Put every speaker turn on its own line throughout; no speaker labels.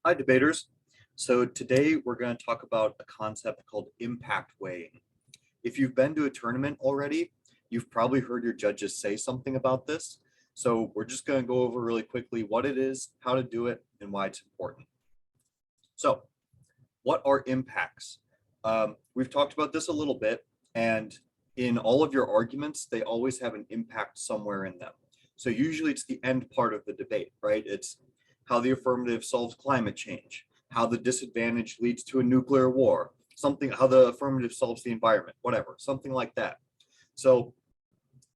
Hi, debaters. So today we're going to talk about a concept called impact weighing. If you've been to a tournament already, you've probably heard your judges say something about this. So we're just going to go over really quickly what it is, how to do it, and why it's important. So what are impacts? We've talked about this a little bit, and in all of your arguments, they always have an impact somewhere in them. So usually it's the end part of the debate, right? It's how the affirmative solves climate change, how the disadvantage leads to a nuclear war, something, how the affirmative solves the environment, whatever, something like that. So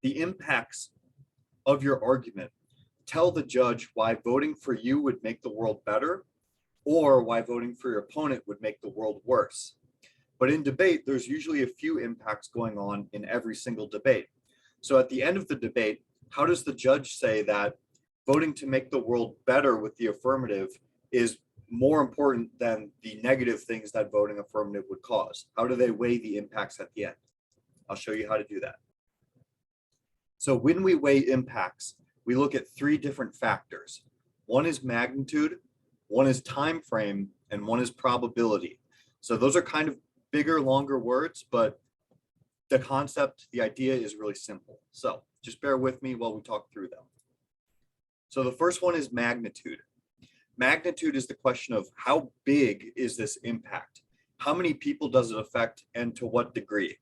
the impacts of your argument tell the judge why voting for you would make the world better or why voting for your opponent would make the world worse. But in debate, there's usually a few impacts going on in every single debate. So at the end of the debate, how does the judge say that voting to make the world better with the affirmative is more important than the negative things that voting affirmative would cause? How do they weigh the impacts at the end? I'll show you how to do that. So when we weigh impacts, we look at three different factors. One is magnitude, one is time frame, and one is probability. So those are kind of bigger, longer words, but the concept, the idea is really simple. So just bear with me while we talk through them. So the first one is magnitude. Magnitude is the question of how big is this impact? How many people does it affect and to what degree?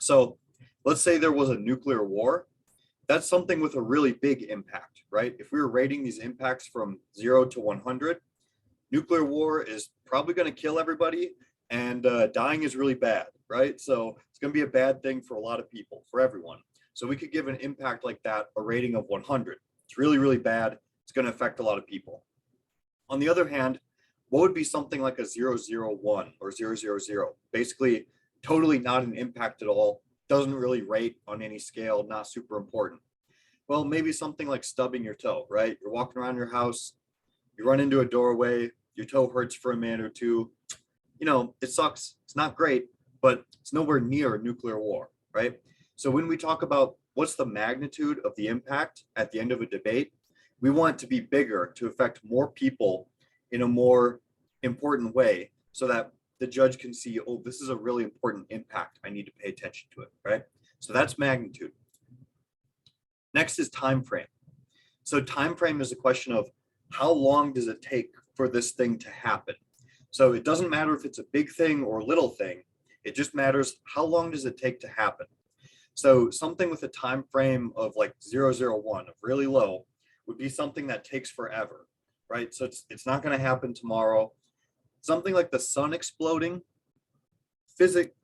So let's say there was a nuclear war. That's something with a really big impact, right? If we were rating these impacts from 0 to 100, nuclear war is probably going to kill everybody, and dying is really bad, right? So it's going to be a bad thing for a lot of people, for everyone. So we could give an impact like that a rating of 100. It's really, really bad. It's going to affect a lot of people. On the other hand, what would be something like a 001 or 000? Basically, totally not an impact at all. Doesn't really rate on any scale, not super important. Well, maybe something like stubbing your toe, right? You're walking around your house, you run into a doorway, your toe hurts for a minute or two. You know, it sucks. It's not great, but it's nowhere near a nuclear war, right? So when we talk about what's the magnitude of the impact at the end of a debate, we want it to be bigger to affect more people in a more important way so that the judge can see, oh, this is a really important impact. I need to pay attention to it, right? So that's magnitude. Next is time frame. So time frame is a question of how long does it take for this thing to happen? So it doesn't matter if it's a big thing or a little thing. It just matters how long does it take to happen. So something with a time frame of like 001, of really low, would be something that takes forever, right? So it's not going to happen tomorrow. Something like the sun exploding, physics,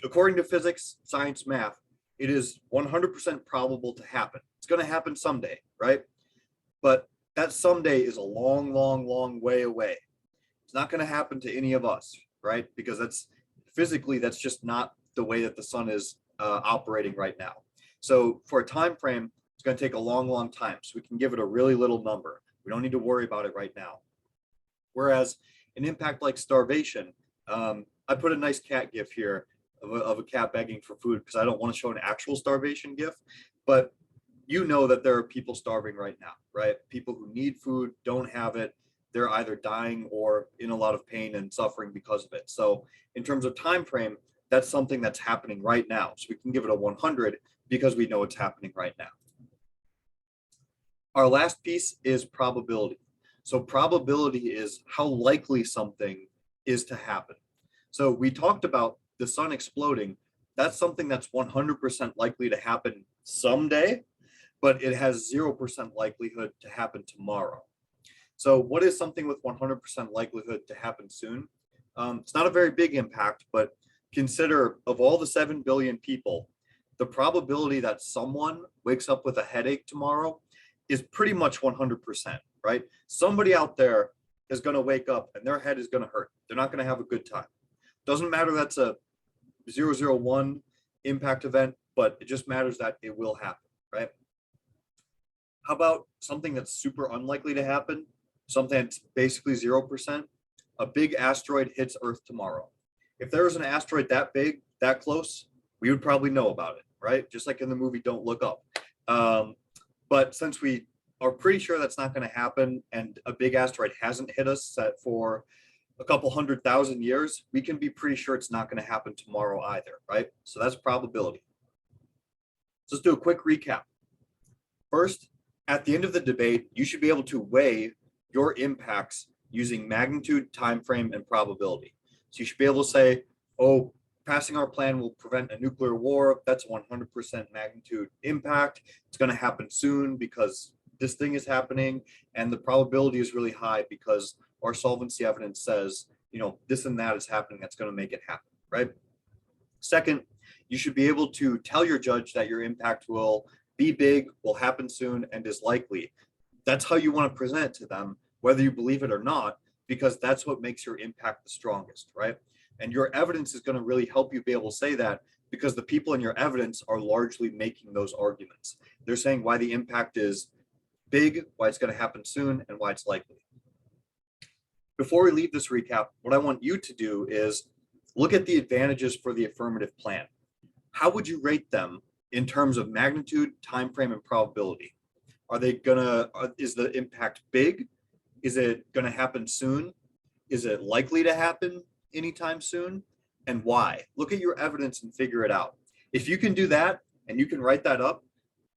according to physics, science, math, it is 100% probable to happen. It's going to happen someday, right? But that someday is a long, long, long way away. It's not going to happen to any of us, right? Because that's physically, that's just not the way that the sun is operating right now. So for a time frame, it's going to take a long, long time. So we can give it a really little number. We don't need to worry about it right now. Whereas an impact like starvation, I put a nice cat gif here of a cat begging for food because I don't want to show an actual starvation gif, but you know that there are people starving right now, right? People who need food, don't have it. They're either dying or in a lot of pain and suffering because of it. So in terms of time frame, that's something that's happening right now. So we can give it a 100 because we know it's happening right now. Our last piece is probability. So probability is how likely something is to happen. So we talked about the sun exploding. That's something that's 100% likely to happen someday, but it has 0% likelihood to happen tomorrow. So what is something with 100% likelihood to happen soon? It's not a very big impact, but consider of all the 7 billion people, the probability that someone wakes up with a headache tomorrow is pretty much 100%, right? Somebody out there is going to wake up and their head is going to hurt. They're not going to have a good time. Doesn't matter that's a 001 impact event, but it just matters that it will happen, right? How about something that's super unlikely to happen? Something that's basically 0%. A big asteroid hits Earth tomorrow. If there was an asteroid that big, that close, we would probably know about it, right? Just like in the movie Don't Look Up. But since we are pretty sure that's not going to happen and a big asteroid hasn't hit us set for a couple 100,000 years, we can be pretty sure it's not going to happen tomorrow either, right? So that's probability. So let's do a quick recap. First, at the end of the debate, you should be able to weigh your impacts using magnitude, time frame, and probability. So you should be able to say, oh, passing our plan will prevent a nuclear war. That's a 100% magnitude impact. It's going to happen soon because this thing is happening, and the probability is really high because our solvency evidence says, this and that is happening that's going to make it happen, right? Second, you should be able to tell your judge that your impact will be big, will happen soon, and is likely. That's how you want to present it to them, whether you believe it or not, because that's what makes your impact the strongest, right? And your evidence is going to really help you be able to say that because the people in your evidence are largely making those arguments. They're saying why the impact is big, why it's going to happen soon, and why it's likely. Before we leave this recap, what I want you to do is look at the advantages for the affirmative plan. How would you rate them in terms of magnitude, time frame, and probability? Is the impact big? Is it going to happen soon? Is it likely to happen anytime soon? And why? Look at your evidence and figure it out. If you can do that and you can write that up,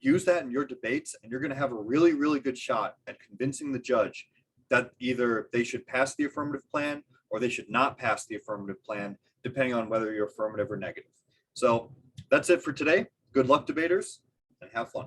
use that in your debates, and you're going to have a really, really good shot at convincing the judge that either they should pass the affirmative plan or they should not pass the affirmative plan, depending on whether you're affirmative or negative. So that's it for today. Good luck, debaters, and have fun.